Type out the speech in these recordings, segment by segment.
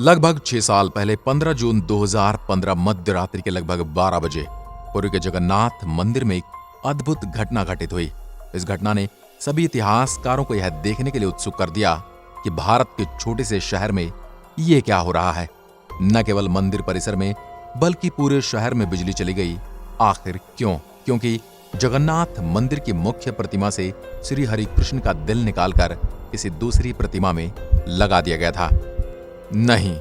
लगभग 6 साल पहले 15 जून 2015 मध्य रात्रि के लगभग 12 बजे पुरी के जगन्नाथ मंदिर में एक अद्भुत घटना घटित हुई। इस घटना ने सभी इतिहासकारों को यह देखने के लिए उत्सुक कर दिया कि भारत के छोटे से शहर में ये क्या हो रहा है। न केवल मंदिर परिसर में बल्कि पूरे शहर में बिजली चली गई। आखिर क्यों? क्योंकि जगन्नाथ मंदिर की मुख्य प्रतिमा से श्री हरि कृष्ण का दिल निकालकर किसी दूसरी प्रतिमा में लगा दिया गया था। नहीं,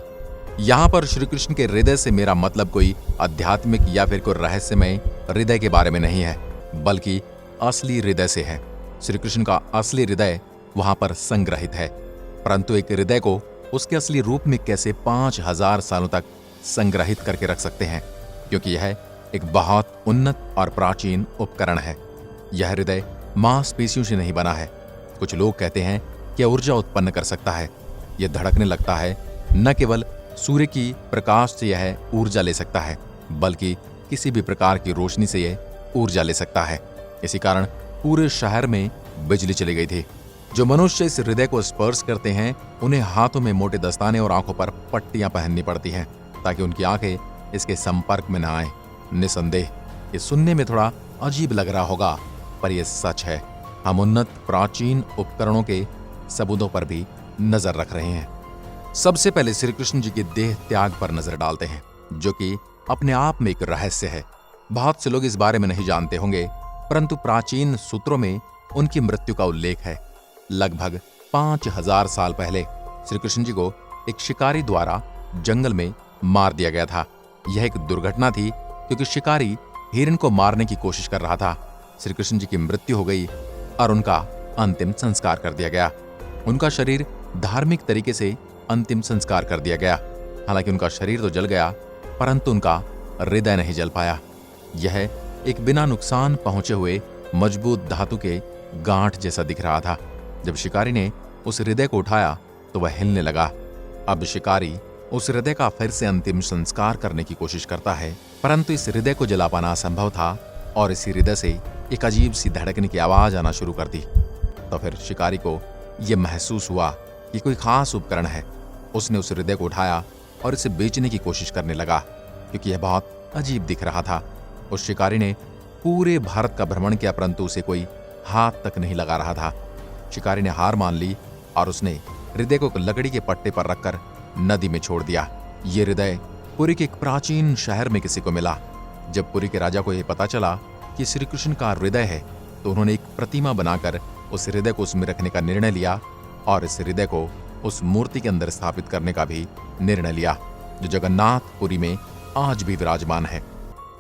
यहां पर श्री कृष्ण के हृदय से मेरा मतलब कोई आध्यात्मिक या फिर कोई रहस्यमय हृदय के बारे में नहीं है, बल्कि असली हृदय से है। श्री कृष्ण का असली हृदय वहां पर संग्रहित है, परंतु एक हृदय को उसके असली रूप में कैसे 5000 सालों तक संग्रहित करके रख सकते हैं? क्योंकि यह एक बहुत उन्नत और प्राचीन उपकरण है। यह हृदय मांसपेशियों से नहीं बना है। कुछ लोग कहते हैं कि ऊर्जा उत्पन्न कर सकता है। यह धड़कने लगता है। न केवल सूर्य की प्रकाश से यह ऊर्जा ले सकता है, बल्कि किसी भी प्रकार की रोशनी से यह ऊर्जा ले सकता है। इसी कारण पूरे शहर में बिजली चली गई थी। जो मनुष्य इस हृदय को स्पर्श करते हैं, उन्हें हाथों में मोटे दस्ताने और आंखों पर पट्टियां पहननी पड़ती हैं, ताकि उनकी आंखें इसके संपर्क में न आए। निसंदेह ये सुनने में थोड़ा अजीब लग रहा होगा, पर यह सच है। हम उन्नत प्राचीन उपकरणों के सबूतों पर भी नजर रख रहे हैं। सबसे पहले श्री कृष्ण जी के देह त्याग पर नजर डालते हैं, जो कि अपने आप में एक रहस्य है। बहुत से लोग इस बारे में नहीं जानते होंगे, परंतु प्राचीन सूत्रों में उनकी मृत्यु का उल्लेख है। लगभग 5000 साल पहले श्री कृष्ण जी को एक शिकारी द्वारा जंगल में मार दिया गया था। यह एक दुर्घटना थी, क्योंकि शिकारी हिरण को मारने की कोशिश कर रहा था। श्री कृष्ण जी की मृत्यु हो गई और उनका अंतिम संस्कार कर दिया गया। उनका शरीर धार्मिक तरीके से अंतिम संस्कार कर दिया गया। हालांकि उनका शरीर तो जल गया, परंतु उनका हृदय नहीं जल पाया। यह एक बिना नुकसान पहुंचे हुए मजबूत धातु के गांठ जैसा दिख रहा था। जब शिकारी ने उस हृदय को उठाया तो वह हिलने लगा। अब शिकारी उस हृदय का फिर से अंतिम संस्कार करने की कोशिश करता है, परंतु इस हृदय को जला पाना असंभव था और इसी हृदय से एक अजीब सी धड़कने की आवाज आना शुरू कर दी। तो फिर शिकारी को यह महसूस हुआ कि कोई खास उपकरण है। उसने उस हृदय को उठाया और इसे बेचने की कोशिश करने लगा, क्योंकि यह बहुत अजीब दिख रहा था। उस शिकारी ने पूरे भारत का भ्रमण किया, परंतु उसे कोई हाथ तक नहीं लगा रहा था। शिकारी ने हार मान ली और उसने हृदय को लकड़ी के पट्टे पर रखकर नदी में छोड़ दिया। ये हृदय पुरी के एक प्राचीन शहर में किसी को मिला। जब पुरी के राजा को यह पता चला कि श्री कृष्ण का हृदय है, तो उन्होंने एक प्रतिमा बनाकर उस हृदय को उसमें रखने का निर्णय लिया और इस हृदय को उस मूर्ति के अंदर स्थापित करने का भी निर्णय लिया, जो जगन्नाथपुरी में आज भी विराजमान है।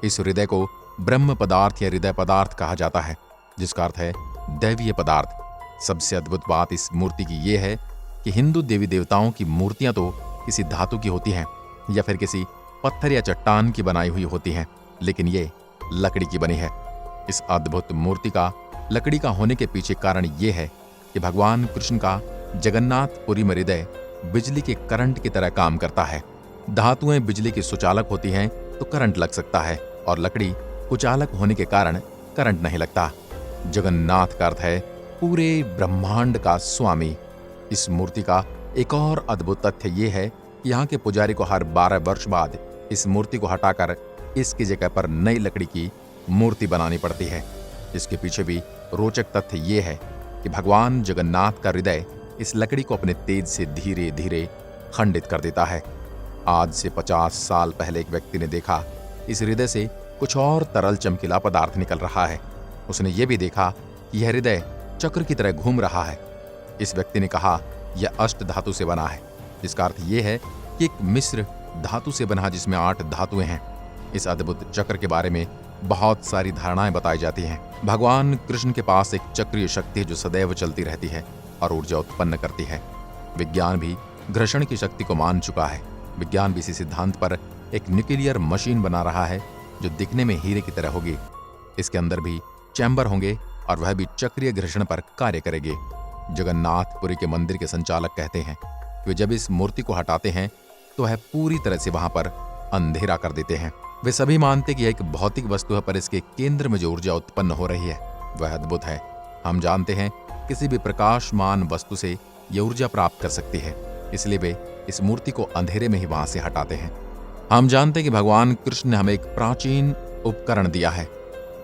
इस हृदय को ब्रह्म पदार्थ या हृदय पदार्थ कहा जाता है, जिसका अर्थ है दैवीय पदार्थ। सबसे अद्भुत बात इस मूर्ति की यह है कि हिंदू देवी देवताओं की मूर्तियां तो किसी धातु की होती हैं या फिर किसी पत्थर या चट्टान की बनाई हुई होती हैं, लेकिन ये लकड़ी की बनी है। इस अद्भुत मूर्ति का लकड़ी का होने के पीछे कारण यह है कि भगवान कृष्ण का जगन्नाथपुरी में हृदय बिजली के करंट की तरह काम करता है। धातुएं बिजली की सुचालक होती हैं तो करंट लग सकता है, और लकड़ी कुचालक होने के कारण करंट नहीं लगता। जगन्नाथ का अर्थ है पूरे ब्रह्मांड का स्वामी। इस मूर्ति का एक और अद्भुत तथ्य यह है कि यहाँ के पुजारी को हर 12 वर्ष बाद इस मूर्ति को हटाकर इसकी जगह पर नई लकड़ी की मूर्ति बनानी पड़ती है। इसके पीछे भी रोचक तथ्य यह है कि भगवान जगन्नाथ का हृदय इस लकड़ी को अपने तेज से धीरे धीरे खंडित कर देता है। आज से 50 साल पहले एक व्यक्ति ने देखा इस हृदय से कुछ और तरल चमकीला पदार्थ निकल रहा है। उसने ये भी देखा कि यह हृदय चक्र की तरह घूम रहा है। इस व्यक्ति ने कहा यह अष्ट धातु से बना है, जिसका अर्थ यह है कि एक मिश्र धातु से बना, जिसमें 8 धातुएं हैं। इस अद्भुत चक्र के बारे में बहुत सारी धारणाएं बताई जाती हैं। भगवान कृष्ण के पास एक चक्रीय शक्ति है जो सदैव चलती रहती है और ऊर्जा उत्पन्न करती है। विज्ञान भी घर्षण की शक्ति को मान चुका है। विज्ञान भी इसी सिद्धांत पर एक न्यूक्लियर मशीन बना रहा है जो दिखने में हीरे की तरह होगी। इसके अंदर भी चैम्बर होंगे और वह भी चक्रीय घर्षण पर कार्य करेंगे। जगन्नाथपुरी के मंदिर के संचालक कहते हैं कि वे जब इस मूर्ति को हटाते हैं तो वह पूरी तरह से वहां पर अंधेरा कर देते हैं। वे सभी मानते कि यह एक भौतिक वस्तु है, पर इसके केंद्र में जो ऊर्जा उत्पन्न हो रही है वह अद्भुत है। हम जानते हैं किसी भी प्रकाशमान वस्तु से यह ऊर्जा प्राप्त कर सकती है, इसलिए वे इस मूर्ति को अंधेरे में ही वहां से हटाते हैं। हम जानते हैं कि भगवान कृष्ण ने हमें एक प्राचीन उपकरण दिया है।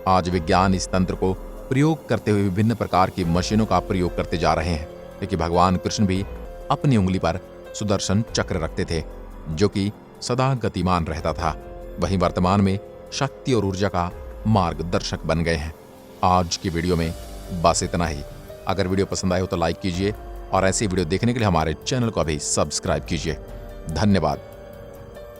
आज विज्ञान इस तंत्र को प्रयोग करते हुए विभिन्न प्रकार की मशीनों का प्रयोग करते जा रहे हैं, क्योंकि भगवान कृष्ण भी अपनी उंगली पर सुदर्शन चक्र रखते थे, जो कि सदा गतिमान रहता था। वहीं वर्तमान में शक्ति और ऊर्जा का मार्गदर्शक बन गए हैं। आज की वीडियो में बस इतना ही। अगर वीडियो पसंद आए हो तो लाइक कीजिए और ऐसी वीडियो देखने के लिए हमारे चैनल को अभी सब्सक्राइब कीजिए। धन्यवाद।